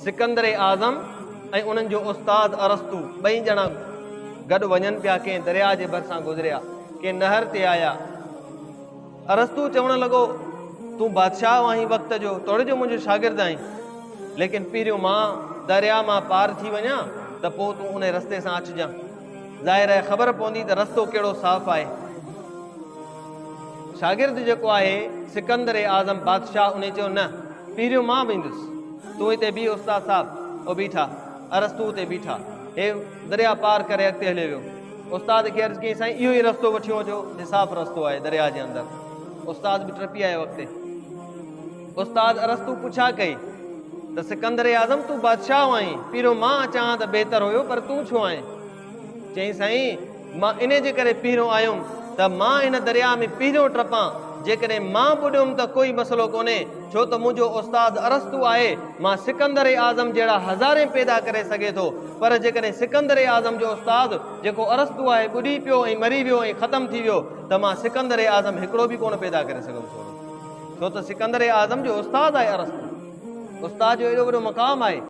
सिकंदर आज़म ऐं उन्हनि जो उस्ताद अरस्तू ॿई ॼणा गॾु वञनि पिया कंहिं दरिया जे भरिसां गुज़रिया, कंहिं नहर ते आया। अरस्तू चवणु लॻो तूं बादशाह आहीं वक़्त जो, तोड़े जो मुंहिंजो शागिर्द आहीं, लेकिन पहिरियों मां दरिया मां पार थी वञा त पोइ तूं उन रस्ते सां अचिजांइ। ज़ाहिर आहे ख़बर पवंदी त रस्तो कहिड़ो साफ़ आहे। शागिर्द जेको आहे सिकंदर आज़म बादशाह, उन चयो न पहिरियों मां वेंदुसि, तूं हिते बीह उस्ताद साहब। उहो बीठा, अरस्तू ते बीठा, हे दरिया पार करे अॻिते हलियो वियो। उस्ताद खे अर्ज़ु कई साईं इहो ई रस्तो वठी वञो, साफ़ रस्तो आहे दरिया जे अंदरि। उस्ताद बि टपी आयो अॻिते। उस्ताद अरस्तू पुछा कई त सिकंदर आज़म तूं बादशाह आहीं, पहिरियों मां अचां त बहितर हुयो, पर तूं छो आहीं? चई साईं मां इन जे करे पहिरियों आयुमि त मां इन दरिया में पहिरियों टपां, जेकॾहिं मां ॿुॾियुमि त कोई मसइलो कोन्हे, छो त मुंहिंजो उस्ताद अरस्तू आहे। मां सिकंदर आज़म जहिड़ा हज़ारे पैदा करे सघे थो, पर जेकॾहिं सिकंदर आज़म जो उस्ताद जेको अरस्तू आहे ॿुॾी पियो ऐं मरी वियो ऐं ख़तमु थी वियो, त मां सिकंदर आज़म हिकिड़ो बि कोन पैदा करे सघंदुसि, छो त सिकंदर आज़म जो उस्ताद आहे अरस्तू। उस्ताद जो एॾो वॾो मक़ाम आहे।